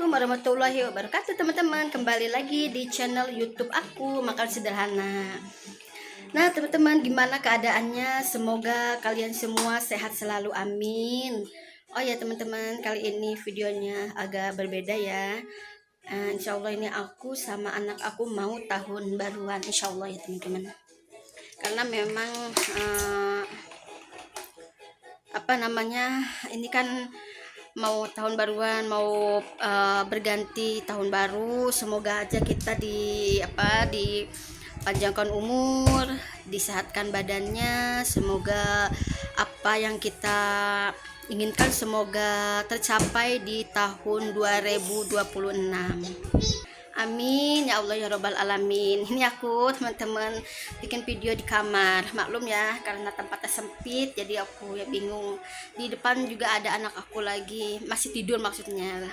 Assalamualaikum warahmatullahi wabarakatuh teman-teman. Kembali lagi di channel YouTube aku Makan Sederhana. Nah teman-teman, gimana keadaannya? Semoga kalian semua sehat selalu, amin. Oh ya teman-teman, kali ini videonya agak berbeda ya. Insya Allah ini aku sama anak aku mau tahun baruan, insya Allah ya teman-teman. Karena memang ini kan mau tahun baruan, mau berganti tahun baru. Semoga aja kita dipanjangkan umur, disehatkan badannya. Semoga apa yang kita inginkan semoga tercapai di tahun 2026. Amin ya Allah ya robbal alamin. Ini aku teman-teman bikin video di kamar, maklum ya karena tempatnya sempit, jadi aku ya bingung. Di depan juga ada anak aku lagi masih tidur maksudnya.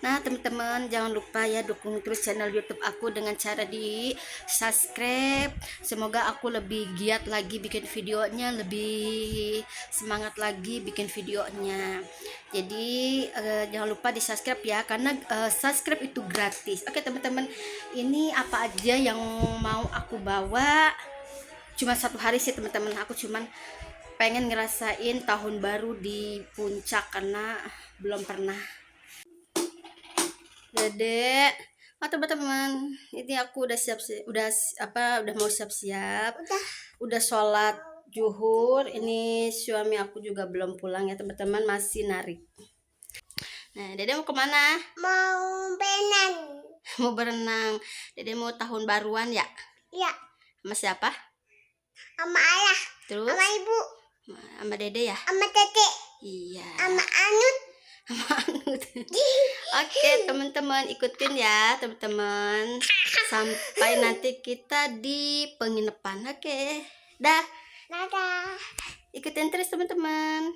Nah teman-teman, jangan lupa ya dukung terus channel YouTube aku dengan cara di subscribe. Semoga aku lebih giat lagi bikin videonya, lebih semangat lagi bikin videonya. Jadi jangan lupa di subscribe ya, karena subscribe itu gratis. Oke teman-teman, ini apa aja yang mau aku bawa, cuma satu hari sih teman-teman. Aku cuman pengen ngerasain tahun baru di puncak karena belum pernah. Dedek, teman-teman, ini aku udah udah mau siap-siap, udah sholat zuhur. Ini suami aku juga belum pulang ya teman-teman, masih narik. Nah, Dede mau kemana? Mau berenang. Mau berenang. Dede mau tahun baruan ya? Iya. Sama siapa? Sama ayah. Terus? Sama ibu. Sama Dede ya? Sama tete. Iya. Sama Anut. Sama Anut. Oke teman-teman, ikutin ya teman-teman sampai nanti kita di penginapan. Oke, dah. Dadah. Ikutin terus teman-teman.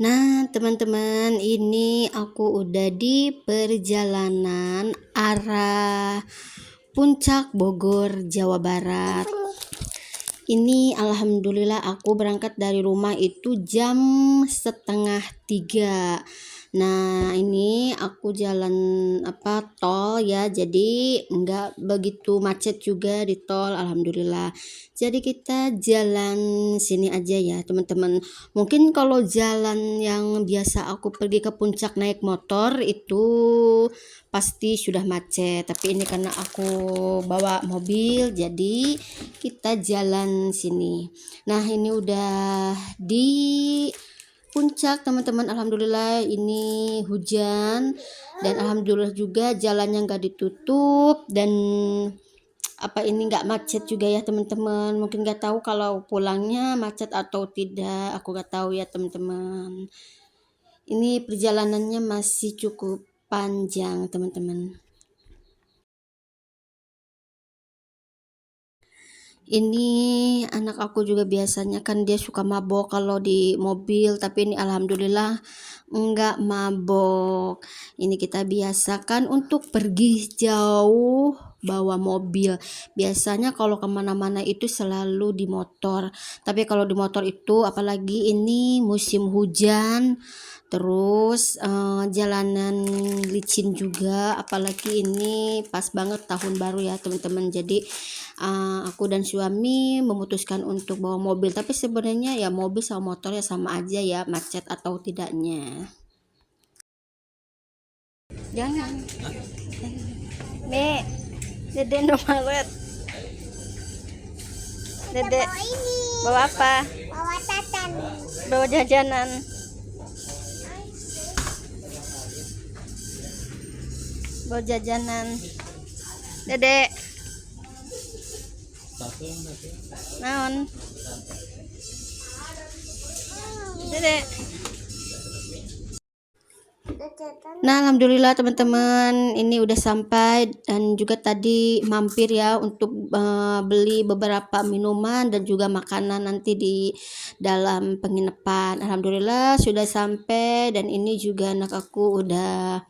Nah teman-teman, ini aku udah di perjalanan arah Puncak Bogor, Jawa Barat. Ini alhamdulillah aku berangkat dari rumah itu jam 2:30. Nah ini aku jalan tol ya, jadi nggak begitu macet juga di tol, alhamdulillah. Jadi kita jalan sini aja ya teman-teman. Mungkin kalau jalan yang biasa aku pergi ke puncak naik motor itu pasti sudah macet, tapi ini karena aku bawa mobil jadi kita jalan sini. Nah ini udah di puncak teman-teman, alhamdulillah ini hujan dan alhamdulillah juga jalannya nggak ditutup dan ini nggak macet juga ya teman-teman. Mungkin nggak tahu kalau pulangnya macet atau tidak, aku nggak tahu ya teman-teman. Ini perjalanannya masih cukup panjang teman-teman. Ini anak aku juga biasanya kan dia suka mabok kalau di mobil, tapi ini alhamdulillah enggak mabok. Ini kita biasakan untuk pergi jauh bawa mobil. Biasanya kalau kemana-mana itu selalu di motor, tapi kalau di motor itu apalagi ini musim hujan, terus jalanan licin juga, apalagi ini pas banget tahun baru ya teman-teman. Jadi aku dan suami memutuskan untuk bawa mobil, tapi sebenarnya ya mobil sama motor ya sama aja ya, macet atau tidaknya. Jangan Me, Dede no malet. Dede bawa apa? Bawa tatan. Bawa jajanan. Bawa jajanan. Dede naon? Dede. Nah alhamdulillah teman-teman, ini udah sampai dan juga tadi mampir ya untuk beli beberapa minuman dan juga makanan nanti di dalam penginapan. Alhamdulillah sudah sampai dan ini juga anak aku udah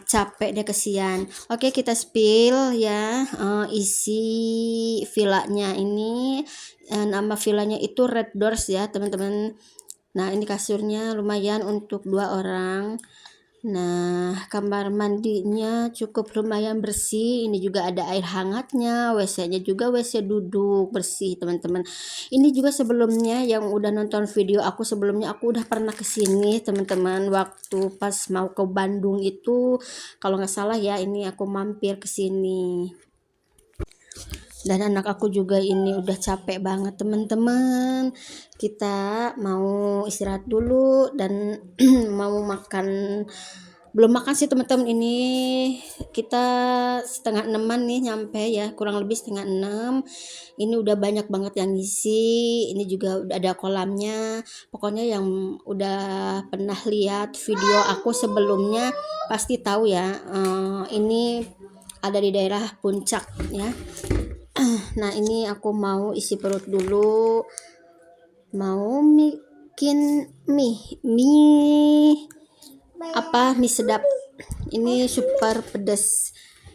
capek deh, kesian. Oke, kita spill ya isi villanya ini. Nama villanya itu Red Doors ya teman-teman. Nah ini kasurnya lumayan untuk 2 orang. Nah, kamar mandinya cukup lumayan bersih. Ini juga ada air hangatnya. WC-nya juga WC duduk bersih, teman-teman. Ini juga sebelumnya yang udah nonton video aku sebelumnya, aku udah pernah kesini, teman-teman. Waktu pas mau ke Bandung itu, kalau nggak salah ya, ini aku mampir ke sini. Dan anak aku juga ini udah capek banget, teman-teman. Kita mau istirahat dulu dan mau makan. Belum makan sih, teman-teman. Ini kita setengah enaman nih nyampe ya, kurang lebih setengah enam. Ini udah banyak banget yang ngisi. Ini juga udah ada kolamnya. Pokoknya yang udah pernah lihat video aku sebelumnya pasti tahu ya, ini ada di daerah Puncak ya. Nah, ini aku mau isi perut dulu, mau bikin mie sedap. Ini super pedas.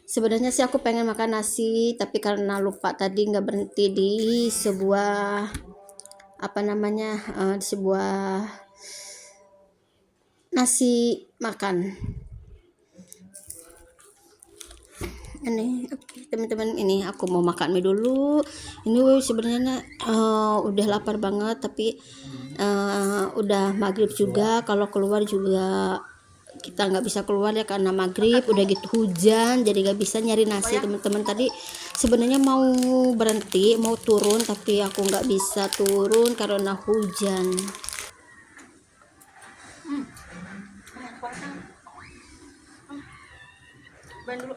Sebenarnya sih aku pengen makan nasi, tapi karena lupa tadi nggak berhenti di sebuah di sebuah nasi makan. Ini teman-teman, ini aku mau makan mie dulu. Ini sebenarnya udah lapar banget, tapi udah maghrib juga. Kalau keluar juga kita nggak bisa keluar ya karena maghrib, udah gitu hujan, jadi nggak bisa nyari nasi, teman-teman. Tadi sebenarnya mau berhenti, mau turun, tapi aku nggak bisa turun karena hujan. Dulu.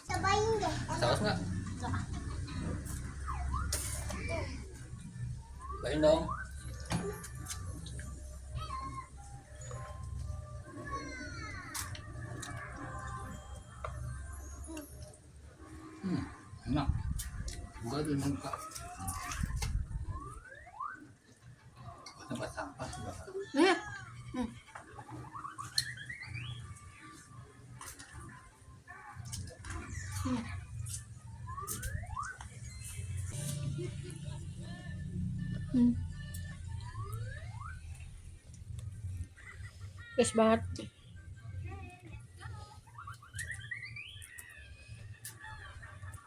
Cobain deh. Saus nggak? Cobain dong. Enak. Gua di muka. Tempat sampah juga. Ya. Guys banget.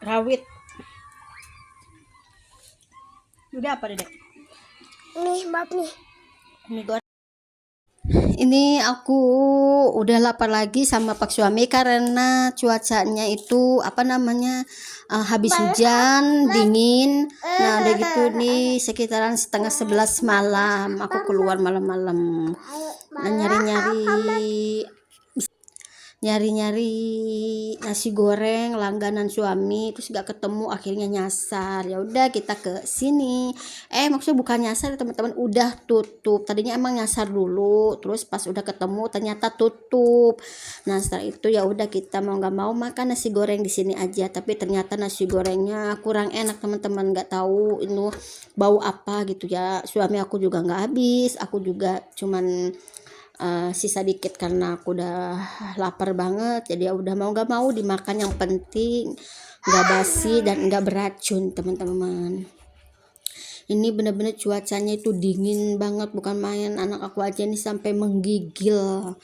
Rawit. Udah apa, Dedek? Nih, bab nih. Mie goreng. Ini aku udah lapar lagi sama Pak suami karena cuacanya itu habis hujan, dingin. Nah, udah gitu nih sekitaran setengah 11 malam aku keluar malam-malam. Nah, nyari-nyari nasi goreng langganan suami, terus gak ketemu, akhirnya nyasar. Ya udah kita ke sini. Maksudnya bukan nyasar, teman-teman, udah tutup. Tadinya emang nyasar dulu, terus pas udah ketemu ternyata tutup. Nah, setelah itu ya udah kita mau nggak mau makan nasi goreng di sini aja. Tapi ternyata nasi gorengnya kurang enak, teman-teman. Nggak tahu ini bau apa gitu ya. Suami aku juga nggak habis, aku juga cuman sisa dikit karena aku udah lapar banget. Jadi ya udah mau nggak mau dimakan, yang penting nggak basi dan nggak beracun, teman-teman. Ini bener-bener cuacanya itu dingin banget, bukan main. Anak aku aja nih sampai menggigil.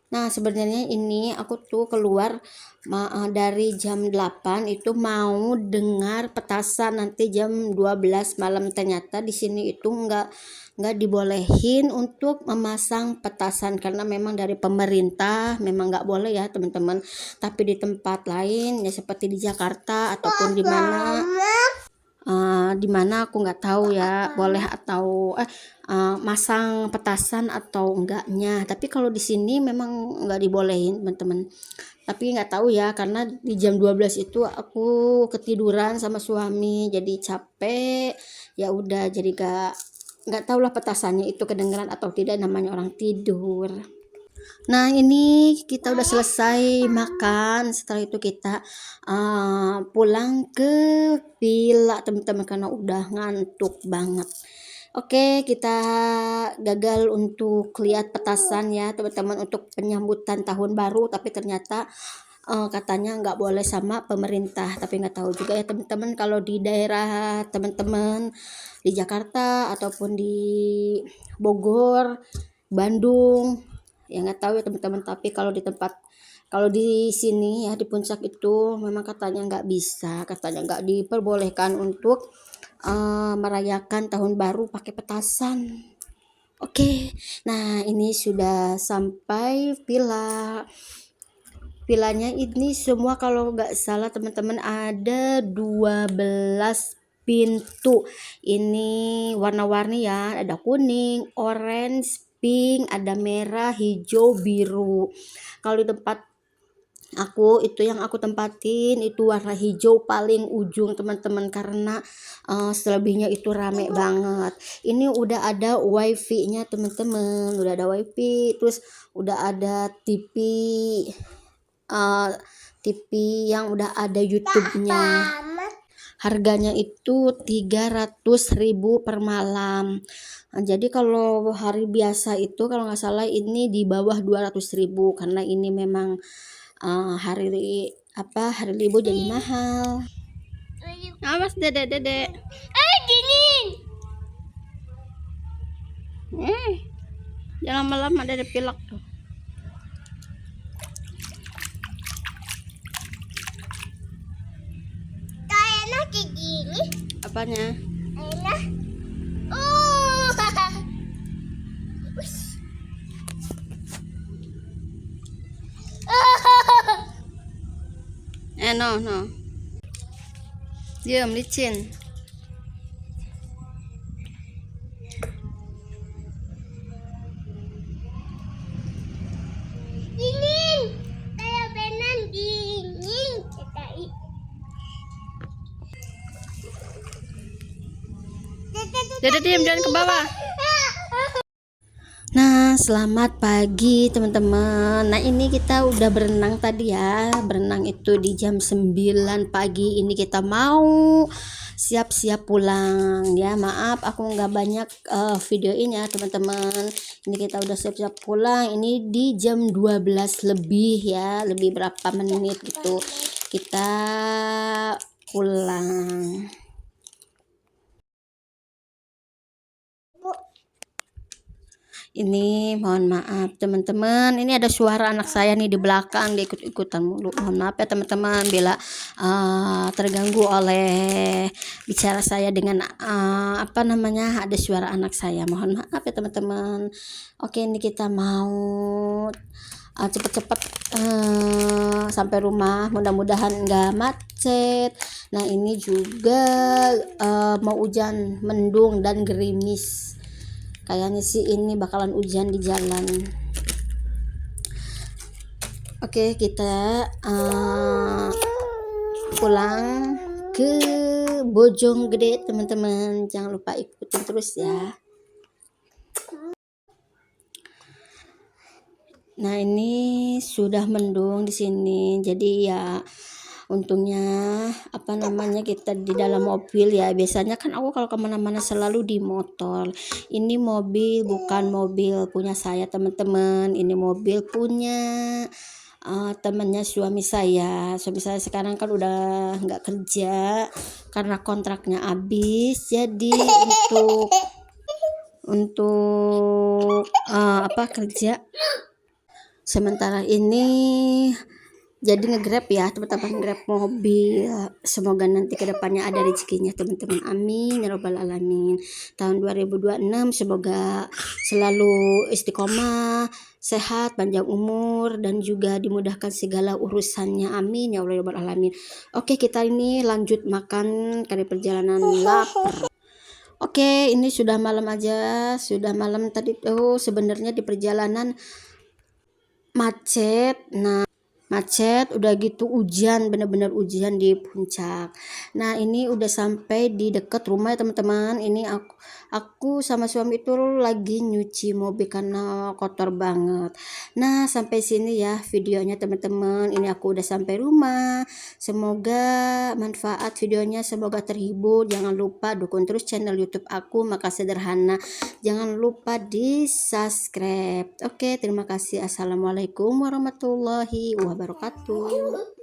Nah, sebenarnya ini aku tuh keluar dari jam 8 itu mau dengar petasan nanti jam 12 malam. Ternyata di sini itu nggak dibolehin untuk memasang petasan karena memang dari pemerintah memang nggak boleh ya, teman-teman. Tapi di tempat lain ya seperti di Jakarta ataupun di mana aku nggak tahu ya boleh atau masang petasan atau enggaknya. Tapi kalau di sini memang nggak dibolehin, teman-teman. Tapi nggak tahu ya, karena di jam 12 itu aku ketiduran sama suami jadi capek. Ya udah, jadi nggak tahu lah petasannya itu kedengeran atau tidak, namanya orang tidur. Nah, ini kita udah selesai makan. Setelah itu kita pulang ke villa, teman-teman, karena udah ngantuk banget. Oke, kita gagal untuk lihat petasan ya, teman-teman, untuk penyambutan tahun baru. Tapi ternyata katanya nggak boleh sama pemerintah, tapi nggak tahu juga ya teman-teman kalau di daerah teman-teman di Jakarta ataupun di Bogor, Bandung, ya nggak tahu ya teman-teman. Tapi kalau di sini ya di puncak itu memang katanya nggak bisa, katanya nggak diperbolehkan untuk merayakan tahun baru pakai petasan. Oke, nah ini sudah sampai villanya ini semua kalau nggak salah teman-teman ada 12 pintu. Ini warna-warni ya, ada kuning, orange, pink, ada merah, hijau, biru. Kalau di tempat aku itu yang aku tempatin itu warna hijau paling ujung teman-teman, karena selebihnya itu rame banget. Ini udah ada wifi-nya teman-teman, udah ada wifi, terus udah ada TV yang udah ada YouTube-nya. Harganya itu 300.000 per malam. Nah, jadi kalau hari biasa itu kalau nggak salah ini di bawah 200.000, karena ini memang hari libur jadi mahal. Awas dedek. Dingin. Jangan lama-lama dedek pilek tuh. Kayaknya kayak gini. Apanya? Enak. No. Diam, licin. Dingin. Kayak benar dingin. Dedek diam, jangan ke bawah. Nah, selamat pagi teman-teman. Nah, ini kita udah berenang tadi ya. Berenang itu di jam 9 pagi. Ini kita mau siap-siap pulang ya. Maaf aku nggak banyak videoin ya teman-teman. Ini kita udah siap-siap pulang. Ini di jam 12 lebih ya. Lebih berapa menit gitu. Kita pulang. Ini mohon maaf teman-teman, ini ada suara anak saya nih di belakang, dia ikut-ikutan mulu. Mohon maaf ya teman-teman bila terganggu oleh bicara saya dengan ada suara anak saya. Mohon maaf ya teman-teman. Oke, ini kita mau cepet-cepet sampai rumah, mudah-mudahan nggak macet. Nah, ini juga mau hujan, mendung dan gerimis. Kayaknya sih ini bakalan hujan di jalan. Oke, kita pulang ke Bojonggede teman-teman. Jangan lupa ikutin terus ya. Nah, ini sudah mendung di sini. Jadi ya untungnya kita di dalam mobil ya. Biasanya kan aku kalau kemana-mana selalu di motor. Ini mobil bukan mobil punya saya teman-teman, ini mobil punya temannya suami saya sekarang kan udah nggak kerja karena kontraknya habis. Jadi untuk kerja sementara ini jadi nge-grab ya teman-teman, grab mobil. Semoga nanti kedepannya ada rezekinya teman-teman, amin ya robbal alamin. Tahun 2026 semoga selalu istiqomah, sehat, panjang umur, dan juga dimudahkan segala urusannya, amin ya robbal alamin. Oke, kita ini lanjut makan karena perjalanan lapar. Oke, ini sudah malam tadi tuh. Sebenarnya di perjalanan macet, udah gitu hujan, bener-bener hujan di puncak. Nah, ini udah sampai di dekat rumah ya teman-teman. Ini aku sama suami itu lagi nyuci mobil karena kotor banget. Nah, sampai sini ya videonya teman-teman. Ini aku udah sampai rumah. Semoga manfaat videonya, semoga terhibur. Jangan lupa dukung terus channel YouTube aku Maka Sederhana. Jangan lupa di subscribe. Oke, terima kasih. Assalamualaikum warahmatullahi wabarakatuh. wabarakatuh.